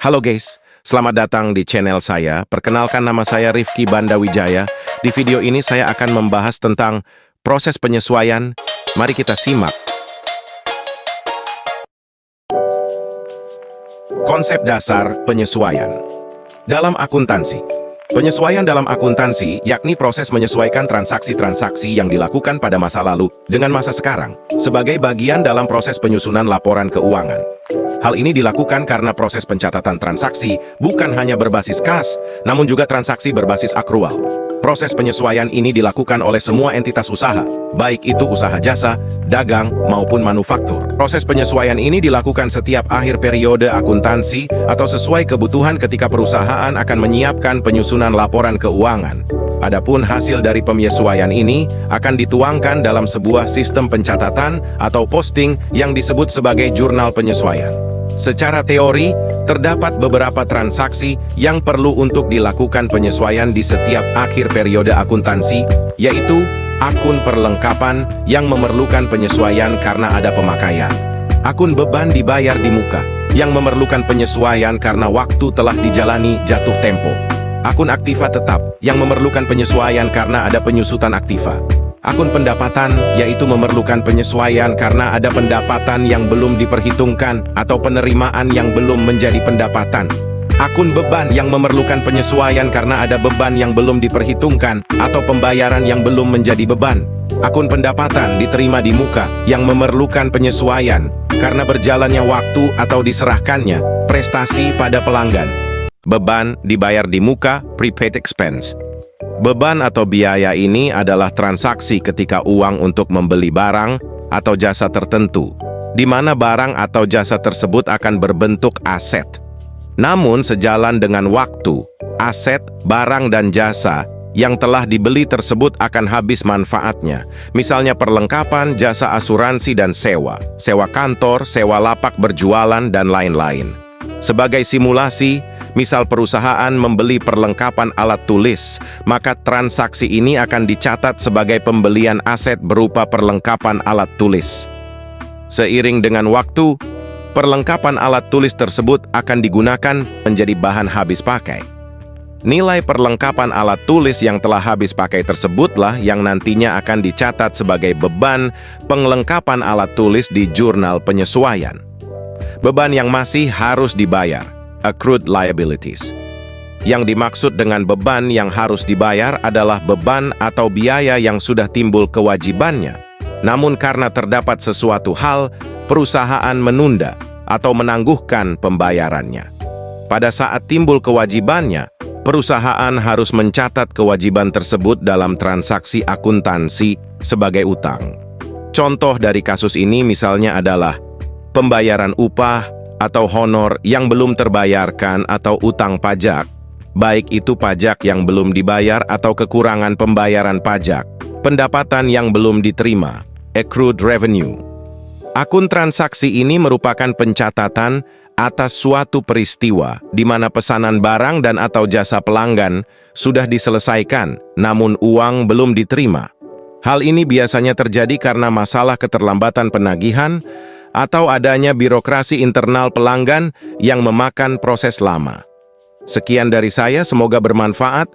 Halo guys, selamat datang di channel saya. Perkenalkan, nama saya Rifki Bandawijaya. Di video ini saya akan membahas tentang proses penyesuaian. Mari kita simak. Konsep dasar penyesuaian. Dalam akuntansi, penyesuaian dalam akuntansi yakni proses menyesuaikan transaksi-transaksi yang dilakukan pada masa lalu dengan masa sekarang sebagai bagian dalam proses penyusunan laporan keuangan. Hal ini dilakukan karena proses pencatatan transaksi bukan hanya berbasis kas, namun juga transaksi berbasis akrual. Proses penyesuaian ini dilakukan oleh semua entitas usaha, baik itu usaha jasa, dagang, maupun manufaktur. Proses penyesuaian ini dilakukan setiap akhir periode akuntansi atau sesuai kebutuhan ketika perusahaan akan menyiapkan penyusunan laporan keuangan. Adapun hasil dari penyesuaian ini akan dituangkan dalam sebuah sistem pencatatan atau posting yang disebut sebagai jurnal penyesuaian. Secara teori, terdapat beberapa transaksi yang perlu untuk dilakukan penyesuaian di setiap akhir periode akuntansi, yaitu akun perlengkapan yang memerlukan penyesuaian karena ada pemakaian, akun beban dibayar di muka yang memerlukan penyesuaian karena waktu telah dijalani jatuh tempo, akun aktiva tetap yang memerlukan penyesuaian karena ada penyusutan aktiva, akun pendapatan yaitu memerlukan penyesuaian karena ada pendapatan yang belum diperhitungkan atau penerimaan yang belum menjadi pendapatan, akun beban yang memerlukan penyesuaian karena ada beban yang belum diperhitungkan atau pembayaran yang belum menjadi beban, akun pendapatan diterima di muka yang memerlukan penyesuaian karena berjalannya waktu atau diserahkannya prestasi pada pelanggan. Beban dibayar di muka, prepaid expense. Beban atau biaya ini adalah transaksi ketika uang untuk membeli barang atau jasa tertentu, di mana barang atau jasa tersebut akan berbentuk aset. Namun sejalan dengan waktu, aset, barang dan jasa yang telah dibeli tersebut akan habis manfaatnya. Misalnya perlengkapan, jasa asuransi dan sewa, sewa kantor, sewa lapak berjualan dan lain-lain. Sebagai simulasi, misal perusahaan membeli perlengkapan alat tulis, maka transaksi ini akan dicatat sebagai pembelian aset berupa perlengkapan alat tulis. Seiring dengan waktu, perlengkapan alat tulis tersebut akan digunakan menjadi bahan habis pakai. Nilai perlengkapan alat tulis yang telah habis pakai tersebutlah yang nantinya akan dicatat sebagai beban pengelengkapan alat tulis di jurnal penyesuaian. Beban yang masih harus dibayar, accrued liabilities. Yang dimaksud dengan beban yang harus dibayar adalah beban atau biaya yang sudah timbul kewajibannya. Namun karena terdapat sesuatu hal, perusahaan menunda atau menangguhkan pembayarannya. Pada saat timbul kewajibannya, perusahaan harus mencatat kewajiban tersebut dalam transaksi akuntansi sebagai utang. Contoh dari kasus ini misalnya adalah pembayaran upah atau honor yang belum terbayarkan atau utang pajak, baik itu pajak yang belum dibayar atau kekurangan pembayaran pajak, pendapatan yang belum diterima, accrued revenue. Akun transaksi ini merupakan pencatatan atas suatu peristiwa di mana pesanan barang dan atau jasa pelanggan sudah diselesaikan, namun uang belum diterima. Hal ini biasanya terjadi karena masalah keterlambatan penagihan atau adanya birokrasi internal pelanggan yang memakan proses lama. Sekian dari saya, semoga bermanfaat.